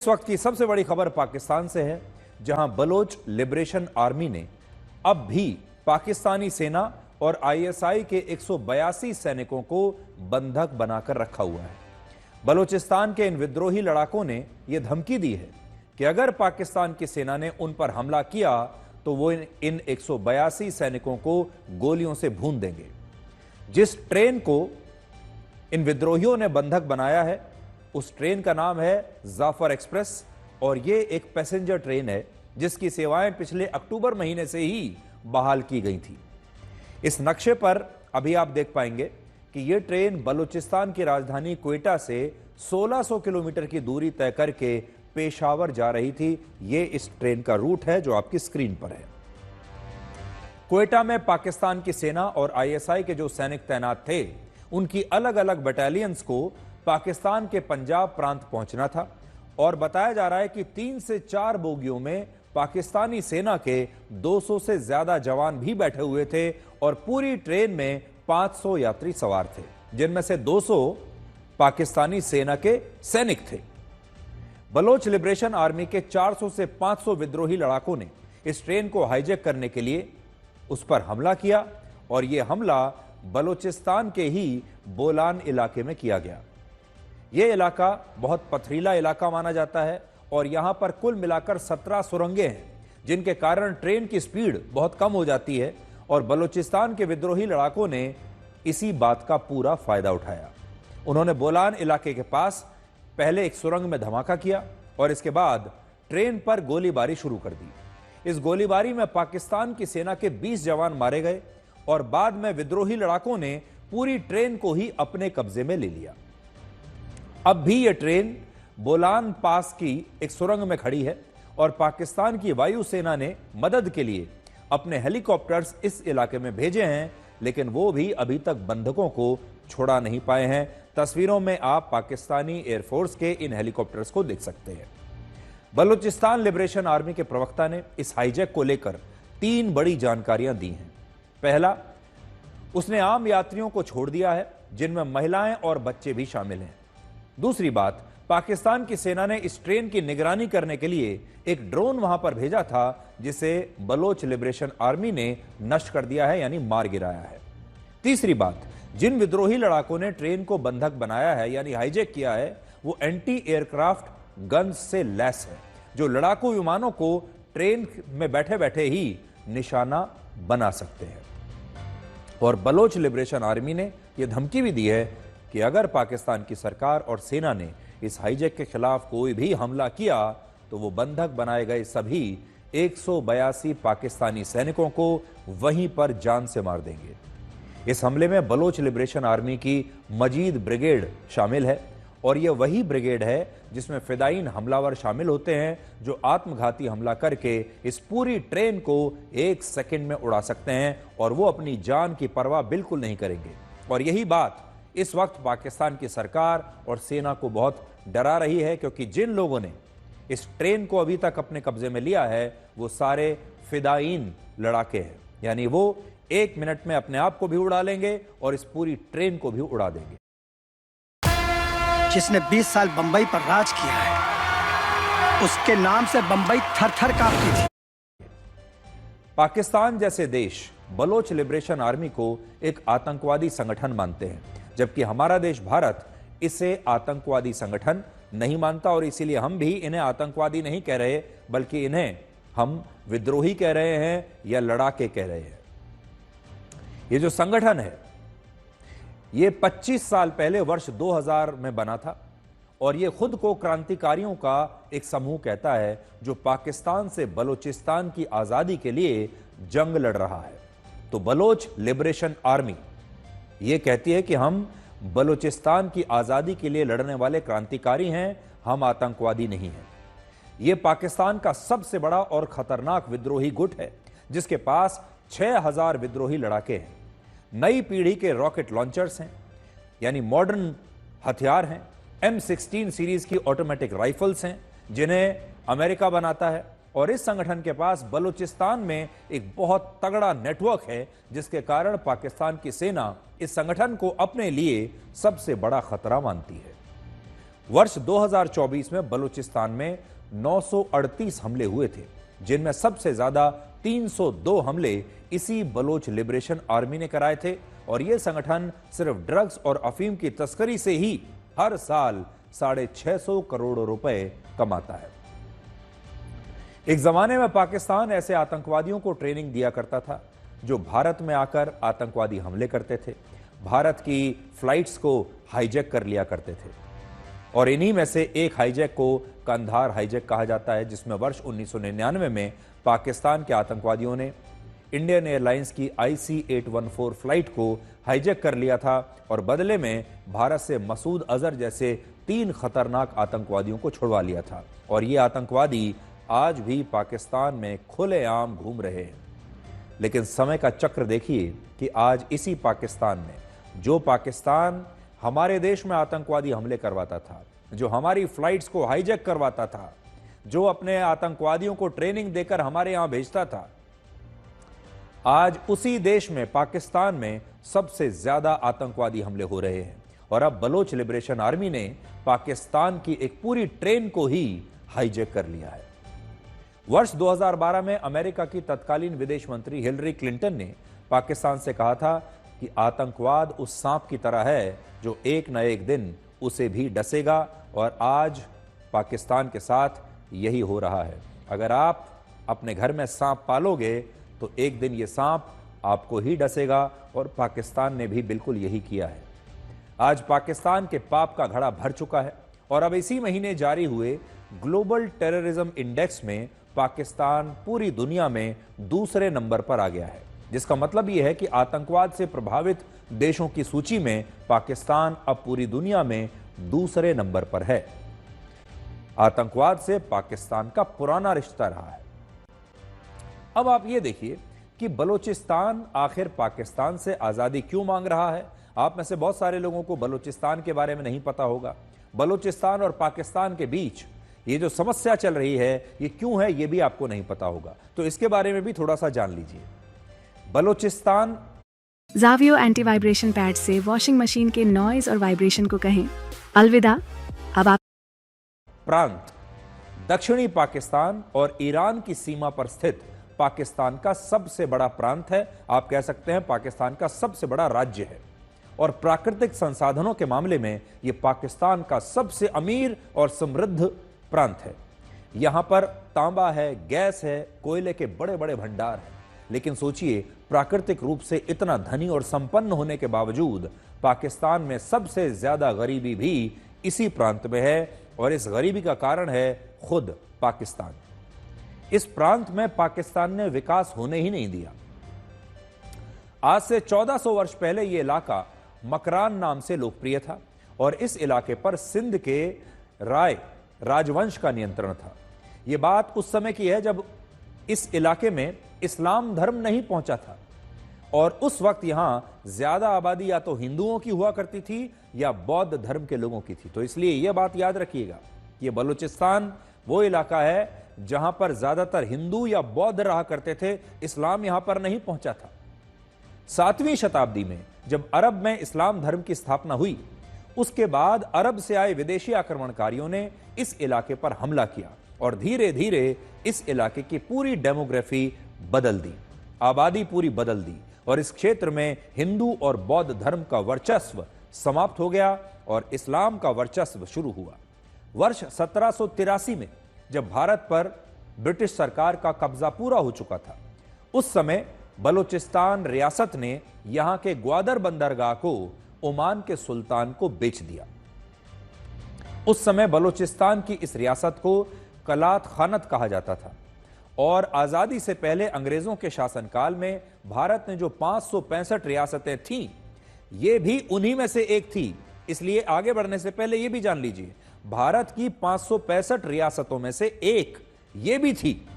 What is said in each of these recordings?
इस वक्त की सबसे बड़ी खबर पाकिस्तान से है, जहां बलोच लिबरेशन आर्मी ने अब भी पाकिस्तानी सेना और आईएसआई के 182 सैनिकों को बंधक बनाकर रखा हुआ है। बलोचिस्तान के इन विद्रोही लड़ाकों ने यह धमकी दी है कि अगर पाकिस्तान की सेना ने उन पर हमला किया तो वो इन 182 सैनिकों को गोलियों से भून देंगे। जिस ट्रेन को इन विद्रोहियों ने बंधक बनाया है उस ट्रेन का नाम है जाफर एक्सप्रेस और ये एक पैसेंजर ट्रेन है जिसकी सेवाएं पिछले अक्टूबर महीने से ही बहाल की गई थी। इस नक्शे पर अभी आप देख पाएंगे कि यह ट्रेन बलूचिस्तान की राजधानी क्वेटा से 1600 किलोमीटर की दूरी तय करके पेशावर जा रही थी। यह इस ट्रेन का रूट है जो आपकी स्क्रीन पर है। क्वेटा में पाकिस्तान की सेना और आईएसआई के जो सैनिक तैनात थे उनकी अलग अलग बटालियंस को पाकिस्तान के पंजाब प्रांत पहुंचना था और बताया जा रहा है कि 3 से 4 बोगियों में पाकिस्तानी सेना के 200 से ज्यादा जवान भी बैठे हुए थे और पूरी ट्रेन में 500 यात्री सवार थे, जिनमें से 200 पाकिस्तानी सेना के सैनिक थे। बलोच लिबरेशन आर्मी के 400 से 500 विद्रोही लड़ाकों ने इस ट्रेन को हाईजैक करने के लिए उस पर हमला किया और यह हमला बलोचिस्तान के ही बोलान इलाके में किया गया। यह इलाका बहुत पथरीला इलाका माना जाता है और यहां पर कुल मिलाकर 17 सुरंगें हैं, जिनके कारण ट्रेन की स्पीड बहुत कम हो जाती है और बलूचिस्तान के विद्रोही लड़ाकों ने इसी बात का पूरा फायदा उठाया। उन्होंने बोलान इलाके के पास पहले एक सुरंग में धमाका किया और इसके बाद ट्रेन पर गोलीबारी शुरू कर दी। इस गोलीबारी में पाकिस्तान की सेना के 20 जवान मारे गए और बाद में विद्रोही लड़ाकों ने पूरी ट्रेन को ही अपने कब्जे में ले लिया। अब भी यह ट्रेन बोलान पास की एक सुरंग में खड़ी है और पाकिस्तान की वायुसेना ने मदद के लिए अपने हेलीकॉप्टर्स इस इलाके में भेजे हैं, लेकिन वो भी अभी तक बंधकों को छोड़ा नहीं पाए हैं। तस्वीरों में आप पाकिस्तानी एयरफोर्स के इन हेलीकॉप्टर्स को देख सकते हैं। बलूचिस्तान लिबरेशन आर्मी के प्रवक्ता ने इस हाईजैक को लेकर 3 बड़ी जानकारियां दी हैं। पहला, उसने आम यात्रियों को छोड़ दिया है जिनमें महिलाएं और बच्चे भी शामिल हैं। दूसरी बात, पाकिस्तान की सेना ने इस ट्रेन की निगरानी करने के लिए एक ड्रोन वहां पर भेजा था जिसे बलोच लिबरेशन आर्मी ने नष्ट कर दिया है, यानी मार गिराया है। तीसरी बात, जिन विद्रोही लड़ाकों ने ट्रेन को बंधक बनाया है यानी हाईजैक किया है वो एंटी एयरक्राफ्ट गन्स से लैस है जो लड़ाकू विमानों को ट्रेन में बैठे बैठे ही निशाना बना सकते हैं। और बलोच लिबरेशन आर्मी ने यह धमकी भी दी है कि अगर पाकिस्तान की सरकार और सेना ने इस हाईजैक के खिलाफ कोई भी हमला किया तो वो बंधक बनाए गए सभी 182 पाकिस्तानी सैनिकों को वहीं पर जान से मार देंगे। इस हमले में बलोच लिबरेशन आर्मी की मजीद ब्रिगेड शामिल है और यह वही ब्रिगेड है जिसमें फिदायीन हमलावर शामिल होते हैं जो आत्मघाती हमला करके इस पूरी ट्रेन को 1 सेकंड में उड़ा सकते हैं और वो अपनी जान की परवाह बिल्कुल नहीं करेंगे। और यही बात इस वक्त पाकिस्तान की सरकार और सेना को बहुत डरा रही है, क्योंकि जिन लोगों ने इस ट्रेन को अभी तक अपने कब्जे में लिया है वो सारे फिदायीन लड़ाके हैं, यानी वो 1 मिनट में अपने आप को भी उड़ा लेंगे और इस पूरी ट्रेन को भी उड़ा देंगे। जिसने 20 साल बंबई पर राज किया है उसके नाम से बंबई थर-थर कांपती थी। पाकिस्तान जैसे देश बलोच लिबरेशन आर्मी को एक आतंकवादी संगठन मानते हैं, जबकि हमारा देश भारत इसे आतंकवादी संगठन नहीं मानता और इसीलिए हम भी इन्हें आतंकवादी नहीं कह रहे बल्कि इन्हें हम विद्रोही कह रहे हैं या लड़ाके कह रहे हैं। ये जो संगठन है ये 25 साल पहले वर्ष 2000 में बना था और ये खुद को क्रांतिकारियों का एक समूह कहता है जो पाकिस्तान से बलूचिस्तान की आजादी के लिए जंग लड़ रहा है। तो बलोच लिबरेशन आर्मी ये कहती है कि हम बलूचिस्तान की आजादी के लिए लड़ने वाले क्रांतिकारी हैं, हम आतंकवादी नहीं हैं। यह पाकिस्तान का सबसे बड़ा और खतरनाक विद्रोही गुट है जिसके पास 6000 विद्रोही लड़ाके हैं। नई पीढ़ी के रॉकेट लॉन्चर्स हैं, यानी मॉडर्न हथियार हैं। M16 सीरीज की ऑटोमेटिक राइफल्स हैं जिन्हें अमेरिका बनाता है और इस संगठन के पास बलूचिस्तान में एक बहुत तगड़ा नेटवर्क है जिसके कारण पाकिस्तान की सेना इस संगठन को अपने लिए सबसे बड़ा खतरा मानती है। वर्ष 2024 में बलूचिस्तान में 938 हमले हुए थे, जिनमें सबसे ज्यादा 302 हमले इसी बलोच लिबरेशन आर्मी ने कराए थे। और यह संगठन सिर्फ ड्रग्स और अफीम की तस्करी से ही हर साल 650 करोड़ रुपए कमाता है। एक जमाने में पाकिस्तान ऐसे आतंकवादियों को ट्रेनिंग दिया करता था जो भारत में आकर आतंकवादी हमले करते थे, भारत की फ्लाइट्स को हाईजैक कर लिया करते थे। और इन्हीं में से एक हाईजैक को कंधार हाईजैक कहा जाता है, जिसमें वर्ष 1999 में पाकिस्तान के आतंकवादियों ने इंडियन एयरलाइंस की IC-814 फ्लाइट को हाईजैक कर लिया था और बदले में भारत से मसूद अजहर जैसे 3 खतरनाक आतंकवादियों को छुड़वा लिया था। और ये आतंकवादी आज भी पाकिस्तान में खुलेआम घूम रहे हैं। लेकिन समय का चक्र देखिए कि आज इसी पाकिस्तान में, जो पाकिस्तान हमारे देश में आतंकवादी हमले करवाता था, जो हमारी फ्लाइट्स को हाईजैक करवाता था, जो अपने आतंकवादियों को ट्रेनिंग देकर हमारे यहां भेजता था, आज उसी देश में पाकिस्तान में सबसे ज्यादा आतंकवादी हमले हो रहे हैं। और अब बलोच लिबरेशन आर्मी ने पाकिस्तान की एक पूरी ट्रेन को ही हाईजैक कर लिया है। वर्ष 2012 में अमेरिका की तत्कालीन विदेश मंत्री हिलरी क्लिंटन ने पाकिस्तान से कहा था कि आतंकवाद उस सांप की तरह है जो एक न एक दिन उसे भी डसेगा। और आज पाकिस्तान के साथ यही हो रहा है। अगर आप अपने घर में सांप पालोगे तो एक दिन ये सांप आपको ही डसेगा, और पाकिस्तान ने भी बिल्कुल यही किया है। आज पाकिस्तान के पाप का घड़ा भर चुका है और अब इसी महीने जारी हुए ग्लोबल टेररिज्म इंडेक्स में पाकिस्तान पूरी दुनिया में दूसरे नंबर पर आ गया है, जिसका मतलब यह है कि आतंकवाद से प्रभावित देशों की सूची में पाकिस्तान अब पूरी दुनिया में दूसरे नंबर पर है। आतंकवाद से पाकिस्तान का पुराना रिश्ता रहा है। अब आप ये देखिए कि बलूचिस्तान आखिर पाकिस्तान से आजादी क्यों मांग रहा है। आप में से बहुत सारे लोगों को बलूचिस्तान के बारे में नहीं पता होगा। बलूचिस्तान और पाकिस्तान के बीच ये जो समस्या चल रही है ये क्यों है, ये भी आपको नहीं पता होगा, तो इसके बारे में भी थोड़ा सा जान लीजिए। Balochistan Zavio anti vibration pad से वॉशिंग मशीन के नॉइज और वाइब्रेशन को कहें अलविदा। अब आप प्रांत दक्षिणी पाकिस्तान और ईरान की सीमा पर स्थित पाकिस्तान का सबसे बड़ा प्रांत है। आप कह सकते हैं पाकिस्तान का सबसे बड़ा राज्य है और प्राकृतिक संसाधनों के मामले में यह पाकिस्तान का सबसे अमीर और समृद्ध प्रांत है। यहां पर तांबा है, गैस है, कोयले के बड़े बड़े भंडार हैं। लेकिन सोचिए, प्राकृतिक रूप से इतना धनी और संपन्न होने के बावजूद पाकिस्तान में सबसे ज्यादा गरीबी भी इसी प्रांत में है, और इस गरीबी का कारण है खुद पाकिस्तान। इस प्रांत में पाकिस्तान ने विकास होने ही नहीं दिया। आज से 1400 वर्ष पहले यह इलाका मकरान नाम से लोकप्रिय था और इस इलाके पर सिंध के राय राजवंश का नियंत्रण था। यह बात उस समय की है जब इस इलाके में इस्लाम धर्म नहीं पहुंचा था और उस वक्त यहां ज्यादा आबादी या तो हिंदुओं की हुआ करती थी या बौद्ध धर्म के लोगों की थी। तो इसलिए यह बात याद रखिएगा कि बलूचिस्तान वो इलाका है जहां पर ज्यादातर हिंदू या बौद्ध रहा करते थे, इस्लाम यहां पर नहीं पहुंचा था। 7वीं शताब्दी में जब अरब में इस्लाम धर्म की स्थापना हुई, उसके बाद अरब से आए विदेशी आक्रमणकारियों ने इस इलाके पर हमला किया और धीरे धीरे इस इलाके की पूरी डेमोग्राफी बदल दी, आबादी पूरी बदल दी और इस क्षेत्र में हिंदू और बौद्ध धर्म का वर्चस्व समाप्त हो गया और इस्लाम का वर्चस्व शुरू हुआ। वर्ष 1783 में जब भारत पर ब्रिटिश सरकार का कब्जा पूरा हो चुका था, उस समय बलूचिस्तान रियासत ने यहां के ग्वादर बंदरगाह को ओमान के सुल्तान को बेच दिया। उस समय बलूचिस्तान की इस रियासत को कलात खानत कहा जाता था और आजादी से पहले अंग्रेजों के शासनकाल में भारत ने जो 565 रियासतें थीं, ये भी उन्हीं में से एक थी। इसलिए आगे बढ़ने से पहले यह भी जान लीजिए, भारत की 565 रियासतों में से एक ये भी थी।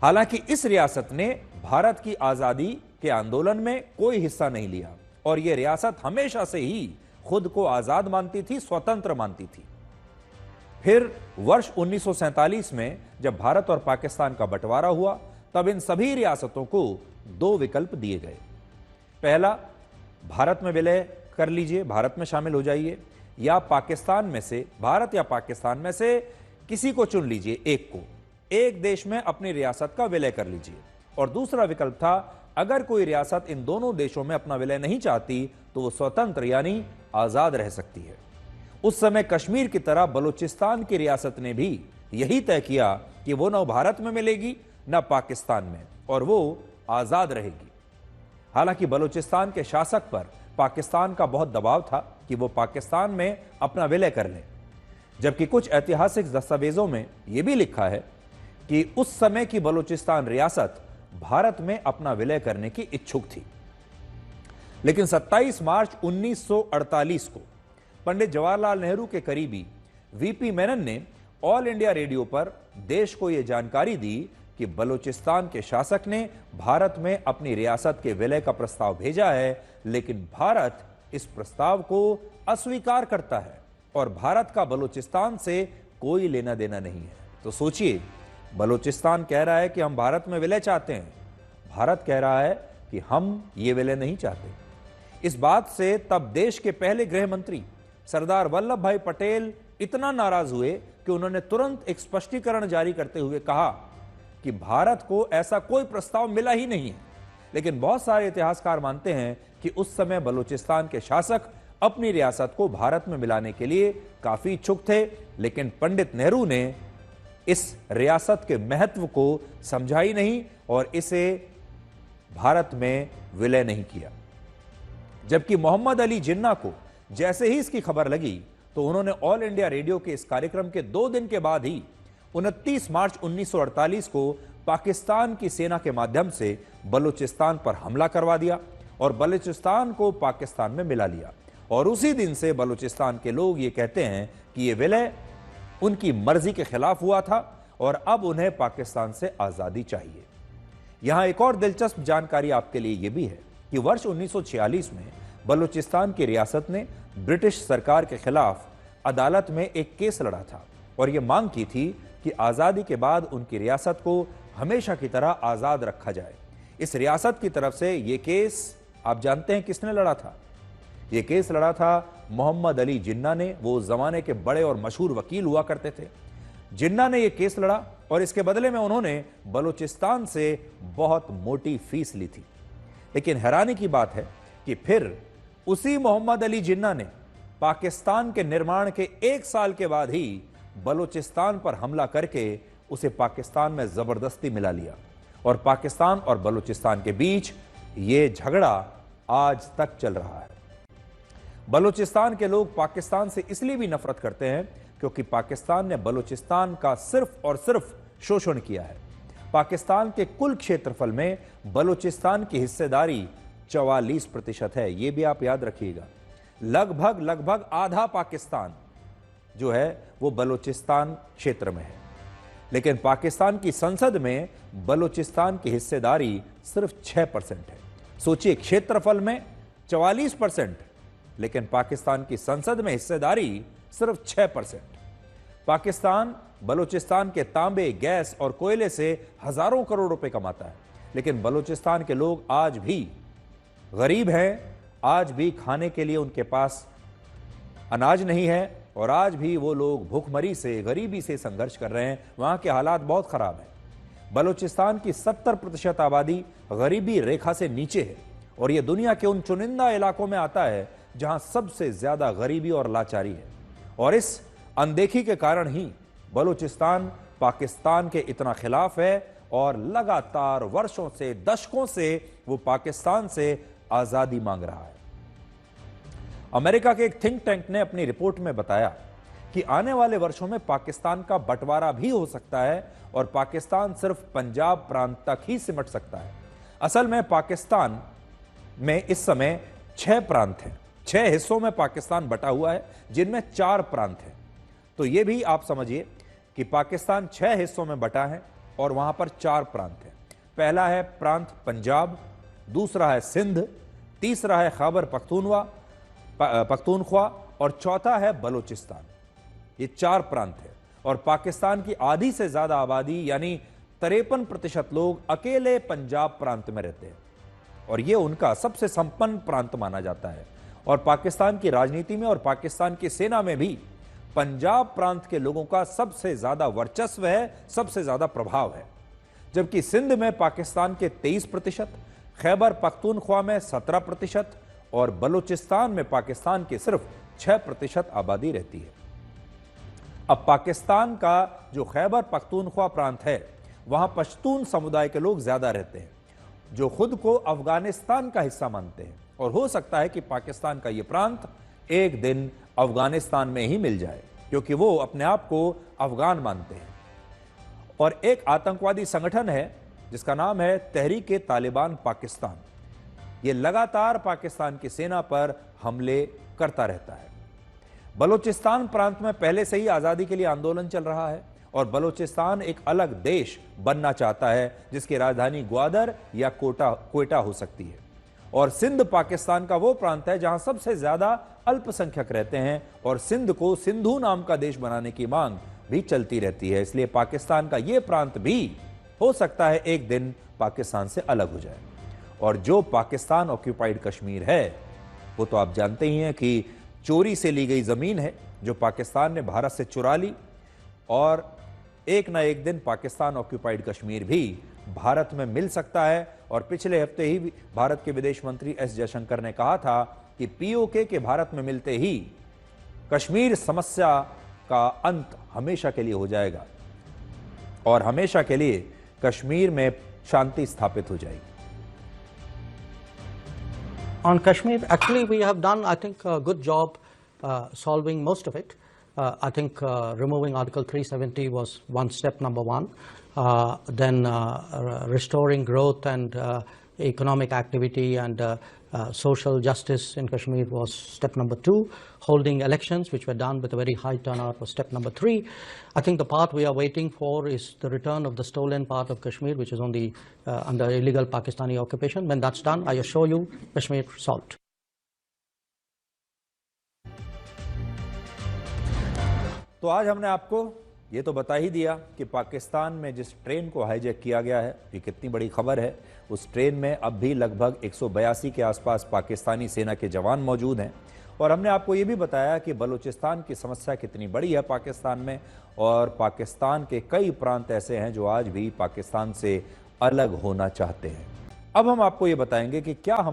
हालांकि इस रियासत ने भारत की आजादी के आंदोलन में कोई हिस्सा नहीं लिया और यह रियासत हमेशा से ही खुद को आजाद मानती थी, स्वतंत्र मानती थी। फिर वर्ष 1947 में जब भारत और पाकिस्तान का बंटवारा हुआ, तब इन सभी रियासतों को 2 विकल्प दिए गए। पहला, भारत में विलय कर लीजिए, भारत में शामिल हो जाइए, या पाकिस्तान में से, भारत या पाकिस्तान में से किसी को चुन लीजिए, एक को, एक देश में अपनी रियासत का विलय कर लीजिए। और दूसरा विकल्प था, अगर कोई रियासत इन दोनों देशों में अपना विलय नहीं चाहती तो वो स्वतंत्र यानी आजाद रह सकती है। उस समय कश्मीर की तरह बलूचिस्तान की रियासत ने भी यही तय किया कि वो न भारत में मिलेगी न पाकिस्तान में, और वो आजाद रहेगी। हालांकि बलूचिस्तान के शासक पर पाकिस्तान का बहुत दबाव था कि वो पाकिस्तान में अपना विलय कर लें, जबकि कुछ ऐतिहासिक दस्तावेजों में यह भी लिखा है कि उस समय की बलूचिस्तान रियासत भारत में अपना विलय करने की इच्छुक थी। लेकिन 27 मार्च 1948 को पंडित जवाहरलाल नेहरू के करीबी वीपी मेनन ने ऑल इंडिया रेडियो पर देश को यह जानकारी दी कि बलूचिस्तान के शासक ने भारत में अपनी रियासत के विलय का प्रस्ताव भेजा है, लेकिन भारत इस प्रस्ताव को अस्वीकार करता है और भारत का बलूचिस्तान से कोई लेना देना नहीं है। तो सोचिए, बलूचिस्तान कह रहा है कि हम भारत में विलय चाहते हैं, भारत कह रहा है कि हम ये विलय नहीं चाहते। इस बात से तब देश के पहले गृह मंत्री सरदार वल्लभ भाई पटेल इतना नाराज हुए कि उन्होंने तुरंत एक स्पष्टीकरण जारी करते हुए कहा कि भारत को ऐसा कोई प्रस्ताव मिला ही नहीं है। लेकिन बहुत सारे इतिहासकार मानते हैं कि उस समय बलूचिस्तान के शासक अपनी रियासत को भारत में मिलाने के लिए काफी इच्छुक थे, लेकिन पंडित नेहरू ने इस रियासत के महत्व को समझा ही नहीं और इसे भारत में विलय नहीं किया। जबकि मोहम्मद अली जिन्ना को जैसे ही इसकी खबर लगी तो उन्होंने ऑल इंडिया रेडियो के इस कार्यक्रम के 2 दिन के बाद ही 29 मार्च 1948 को पाकिस्तान की सेना के माध्यम से बलूचिस्तान पर हमला करवा दिया और बलूचिस्तान को पाकिस्तान में मिला लिया। और उसी दिन से बलूचिस्तान के लोग ये कहते हैं कि ये विलय उनकी मर्जी के खिलाफ हुआ था और अब उन्हें पाकिस्तान से आजादी चाहिए। यहां एक और दिलचस्प जानकारी आपके लिए यह भी है कि वर्ष 1946 में बलूचिस्तान की रियासत ने ब्रिटिश सरकार के खिलाफ अदालत में एक केस लड़ा था और यह मांग की थी कि आजादी के बाद उनकी रियासत को हमेशा की तरह आजाद रखा जाए। इस रियासत की तरफ से यह केस आप जानते हैं किसने लड़ा था? यह केस लड़ा था मोहम्मद अली जिन्ना ने। वो उस जमाने के बड़े और मशहूर वकील हुआ करते थे। जिन्ना ने यह केस लड़ा और इसके बदले में उन्होंने बलूचिस्तान से बहुत मोटी फीस ली थी। लेकिन हैरानी की बात है कि फिर उसी मोहम्मद अली जिन्ना ने पाकिस्तान के निर्माण के 1 साल के बाद ही बलूचिस्तान पर हमला करके उसे पाकिस्तान में जबरदस्ती मिला लिया और पाकिस्तान और बलूचिस्तान के बीच यह झगड़ा आज तक चल रहा है। बलूचिस्तान के लोग पाकिस्तान से इसलिए भी नफरत करते हैं क्योंकि पाकिस्तान ने बलूचिस्तान का सिर्फ और सिर्फ शोषण किया है। पाकिस्तान के कुल क्षेत्रफल में बलूचिस्तान की हिस्सेदारी 44% है। यह भी आप याद रखिएगा। लगभग आधा पाकिस्तान जो है वो बलूचिस्तान क्षेत्र में है। लेकिन पाकिस्तान की संसद में बलूचिस्तान की हिस्सेदारी सिर्फ 6% है। सोचिए, क्षेत्रफल में 44%, लेकिन पाकिस्तान की संसद में हिस्सेदारी सिर्फ 6%। पाकिस्तान बलूचिस्तान के तांबे, गैस और कोयले से हजारों करोड़ रुपए कमाता है, लेकिन बलूचिस्तान के लोग आज भी गरीब हैं। आज भी खाने के लिए उनके पास अनाज नहीं है और आज भी वो लोग भूखमरी से, गरीबी से संघर्ष कर रहे हैं। वहां के हालात बहुत खराब हैं। बलूचिस्तान की 70% आबादी गरीबी रेखा से नीचे है और यह दुनिया के उन चुनिंदा इलाकों में आता है जहां सबसे ज्यादा गरीबी और लाचारी है। और इस अनदेखी के कारण ही बलूचिस्तान पाकिस्तान के इतना खिलाफ है और लगातार वर्षों से, दशकों से वो पाकिस्तान से आजादी मांग रहा है। अमेरिका के एक थिंक टैंक ने अपनी रिपोर्ट में बताया कि आने वाले वर्षों में पाकिस्तान का बंटवारा भी हो सकता है और पाकिस्तान सिर्फ पंजाब प्रांत तक ही सिमट सकता है। असल में पाकिस्तान में इस समय 6 प्रांत हैं। 6 हिस्सों में पाकिस्तान बटा हुआ है, जिनमें 4 प्रांत हैं। तो यह भी आप समझिए कि पाकिस्तान 6 हिस्सों में बटा है और वहां पर 4 प्रांत हैं। पहला है प्रांत पंजाब, दूसरा है सिंध, तीसरा है खैबर पख्तूनख्वा और चौथा है बलूचिस्तान। ये 4 प्रांत है और पाकिस्तान की आधी से ज्यादा आबादी यानी 53% लोग अकेले पंजाब प्रांत में रहते हैं और यह उनका सबसे संपन्न प्रांत माना जाता है। और पाकिस्तान की राजनीति में और पाकिस्तान की सेना में भी पंजाब प्रांत के लोगों का सबसे ज्यादा वर्चस्व है, सबसे ज्यादा प्रभाव है। जबकि सिंध में पाकिस्तान के 23%, खैबर पख्तूनख्वा में 17% और बलूचिस्तान में पाकिस्तान की सिर्फ 6% आबादी रहती है। अब पाकिस्तान का जो खैबर पख्तूनख्वा प्रांत है, वहां पश्तून समुदाय के लोग ज्यादा रहते हैं, जो खुद को अफगानिस्तान का हिस्सा मानते हैं। और हो सकता है कि पाकिस्तान का यह प्रांत एक दिन अफगानिस्तान में ही मिल जाए, क्योंकि वो अपने आप को अफगान मानते हैं। और एक आतंकवादी संगठन है जिसका नाम है तहरीक तालिबान पाकिस्तान। यह लगातार पाकिस्तान की सेना पर हमले करता रहता है। बलूचिस्तान प्रांत में पहले से ही आजादी के लिए आंदोलन चल रहा है और बलूचिस्तान एक अलग देश बनना चाहता है, जिसकी राजधानी ग्वादर या क्वेटा हो सकती है। और सिंध पाकिस्तान का वो प्रांत है जहां सबसे ज्यादा अल्पसंख्यक रहते हैं और सिंध को सिंधु नाम का देश बनाने की मांग भी चलती रहती है। इसलिए पाकिस्तान का यह प्रांत भी हो सकता है एक दिन पाकिस्तान से अलग हो जाए। और जो पाकिस्तान ऑक्यूपाइड कश्मीर है, वो तो आप जानते ही हैं कि चोरी से ली गई जमीन है, जो पाकिस्तान ने भारत से चुरा ली। और एक ना एक दिन पाकिस्तान ऑक्यूपाइड कश्मीर भी भारत में मिल सकता है। और पिछले हफ्ते ही भारत के विदेश मंत्री एस जयशंकर ने कहा था कि पीओके के भारत में मिलते ही कश्मीर समस्या का अंत हमेशा के लिए हो जाएगा और हमेशा के लिए कश्मीर में शांति स्थापित हो जाएगी। On Kashmir, actually, we have done, I think, a good job solving most of it. I think removing Article 370 was one step, number one. Then restoring growth and economic activity and social justice in Kashmir was step number two. Holding elections, which were done with a very high turnout, was step number three. I think the part we are waiting for is the return of the stolen part of Kashmir, which is on the under illegal Pakistani occupation. When that's done, I assure you, Kashmir solved. तो आज हमने आपको ये तो बता ही दिया कि पाकिस्तान में जिस ट्रेन को हाईजैक किया गया है, ये कितनी बड़ी खबर है। उस ट्रेन में अब भी लगभग 182 के आसपास पाकिस्तानी सेना के जवान मौजूद हैं। और हमने आपको ये भी बताया कि बलूचिस्तान की समस्या कितनी बड़ी है पाकिस्तान में, और पाकिस्तान के कई प्रांत ऐसे हैं जो आज भी पाकिस्तान से अलग होना चाहते हैं। अब हम आपको ये बताएंगे कि क्या हम